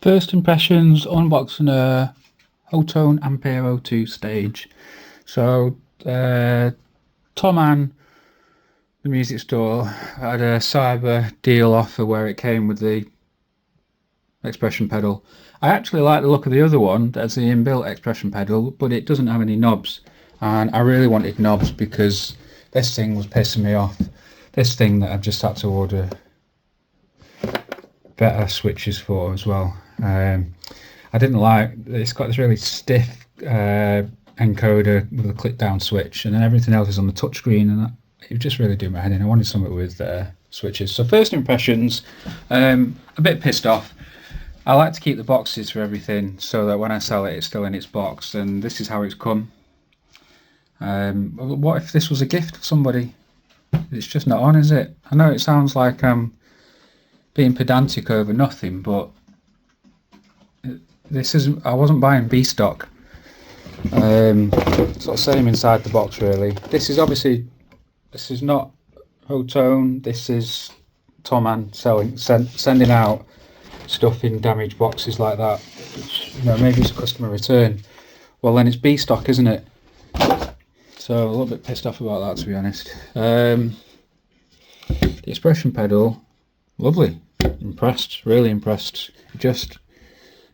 First impressions, unboxing a Hotone Ampero 2 stage. So, Thomann, the music store, had a cyber deal offer where it came with the expression pedal. I actually like the look of the other one, that's the inbuilt expression pedal, but it doesn't have any knobs. And I really wanted knobs because this thing was pissing me off. This thing that I've just had to order better switches for as well. I didn't like, it's got this really stiff encoder with a click down switch, and then everything else is on the touchscreen, and it just really do my head in. I wanted something with switches. So first impressions, a bit pissed off. I like to keep the boxes for everything so that when I sell it, it's still in its box, and this is how it's come. What if this was a gift for somebody? It's just not on, is it? I know it sounds like I'm being pedantic over nothing, but this isn't. I wasn't buying B stock. Sort of same inside the box, really. This is obviously, this is not Hotone. This is Thomann sending out stuff in damaged boxes like that. Which, you know, maybe it's a customer return. Well, then it's B stock, isn't it? So a little bit pissed off about that, to be honest. The expression pedal, lovely. Impressed, really impressed.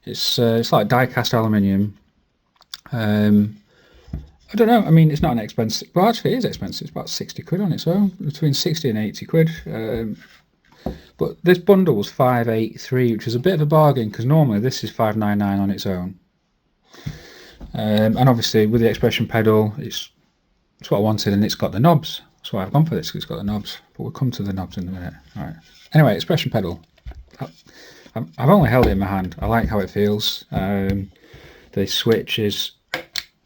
It's like die-cast aluminium. I don't know. I mean, it's not an expensive. Well, actually, it is expensive. It's about 60 quid on its own, between 60 and 80 quid. But this bundle was 583, which is a bit of a bargain because normally this is 599 on its own. And obviously, with the expression pedal, it's what I wanted, and it's got the knobs. That's why I've gone for this, because it's got the knobs. But we'll come to the knobs in a minute. All right. Anyway, expression pedal. I've only held it in my hand. I like how it feels. The switch takes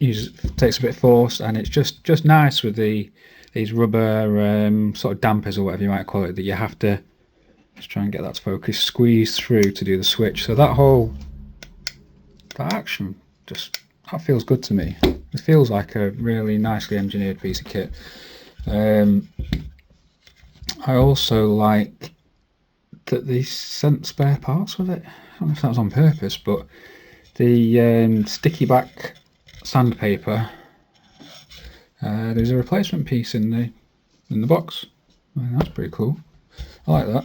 a bit of force, and it's just nice with these rubber sort of dampers or whatever you might call it, that you have to just try and get that to focus, squeeze through to do the switch. So that action that feels good to me. It feels like a really nicely engineered piece of kit. I also like that they sent spare parts with it. I don't know if that was on purpose, but the sticky back sandpaper, there's a replacement piece in the box. I mean, that's pretty cool. I like that.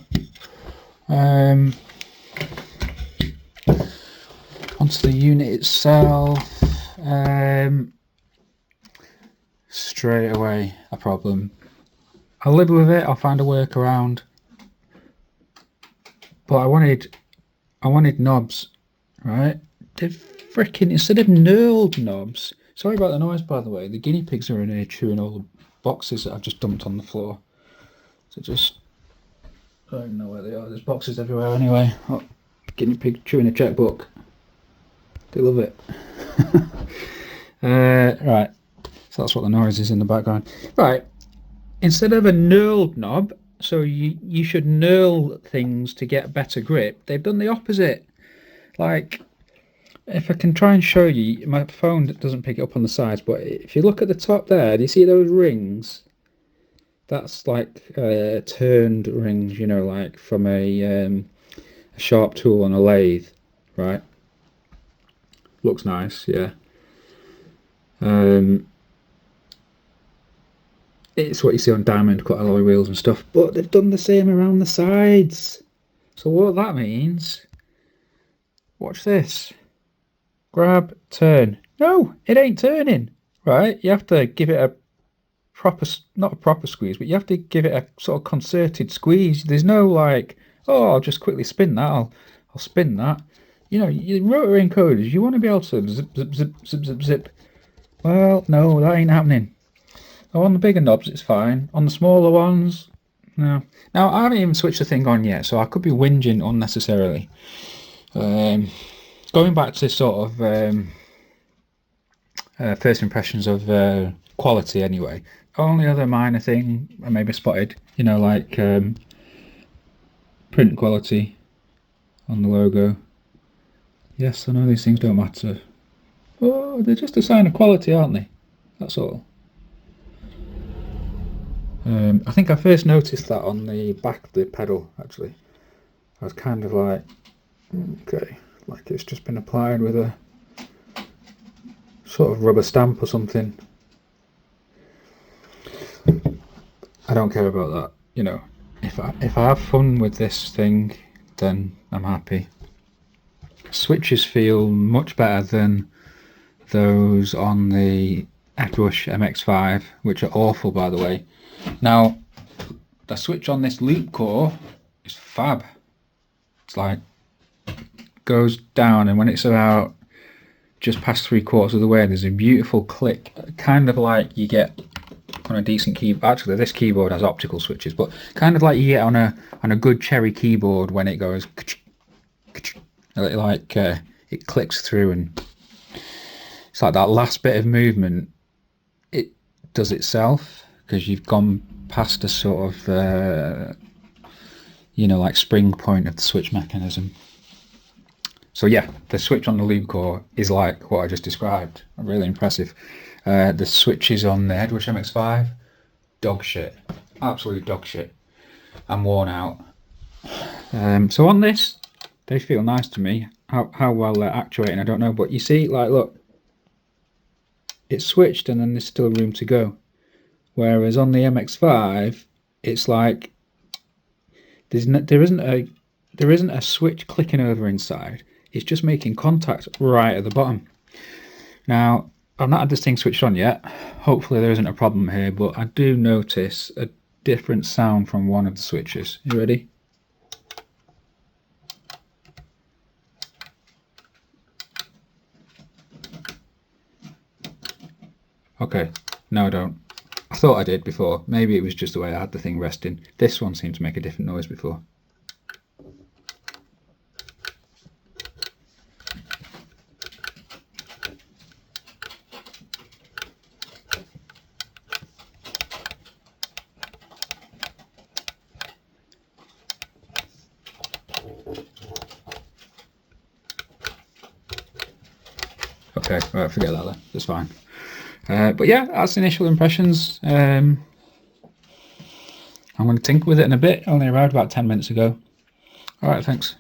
Onto the unit itself. Straight away a problem. I'll live with it. I'll find a workaround. But I wanted knobs, right? They're freaking, instead of knurled knobs. Sorry about the noise, by the way. The guinea pigs are in here chewing all the boxes that I've just dumped on the floor. So I don't know where they are. There's boxes everywhere anyway. Oh, guinea pig chewing a checkbook. They love it. Right. So that's what the noise is in the background. Right. Instead of a knurled knob, so you should knurl things to get better grip, they've done the opposite. Like, if I can try and show you, my phone doesn't pick it up on the sides, but if you look at the top there, do you see those rings? That's like turned rings, you know, like from a sharp tool on a lathe, right? Looks nice, yeah. It's what you see on diamond cut alloy wheels and stuff, but they've done the same around the sides. So what that means, watch this. Grab, turn. No, it ain't turning, right? You have to give it a proper, not a proper squeeze, but you have to give it a sort of concerted squeeze. There's no like, oh, I'll just quickly spin that. I'll spin that. You know, your rotary encoders, you want to be able to zip, zip, zip, zip, zip, zip. Well, no, that ain't happening. Oh, on the bigger knobs, it's fine. On the smaller ones, no. Now, I haven't even switched the thing on yet, so I could be whinging unnecessarily. Going back to sort of first impressions of quality anyway. Only other minor thing I maybe spotted, you know, like print quality on the logo. Yes, I know these things don't matter. Oh, they're just a sign of quality, aren't they? That's all. I think I first noticed that on the back of the pedal, actually. I was kind of like, okay, like it's just been applied with a sort of rubber stamp or something. I don't care about that, you know. If I have fun with this thing, then I'm happy. Switches feel much better than those on the Airbrush MX5, which are awful, by the way. Now, the switch on this loop core is fab. It's like goes down, and when it's about just past 3/4 of the way, there's a beautiful click, kind of like you get on a decent keyboard. Actually, this keyboard has optical switches, but kind of like you get on a good Cherry keyboard when it goes like it clicks through, and it's like that last bit of movement it does itself because you've gone past a sort of you know, like spring point of the switch mechanism. So yeah, the switch on the loop core is like what I just described. Really impressive. The switches on the Airbrush MX5, dog shit, absolute dog shit. I'm worn out. So on this, they feel nice to me. How well they're actuating, I don't know, but you see, like, look, it's switched and then there's still room to go. Whereas on the MX5, it's like there isn't a switch clicking over inside. It's just making contact right at the bottom. Now, I've not had this thing switched on yet. Hopefully there isn't a problem here, but I do notice a different sound from one of the switches. You ready? Okay, no I don't. I thought I did before. Maybe it was just the way I had the thing resting. This one seemed to make a different noise before. Okay, right, forget that then. That's fine. But yeah, that's initial impressions. I'm going to tinker with it in a bit. Only arrived about 10 minutes ago. All right, thanks.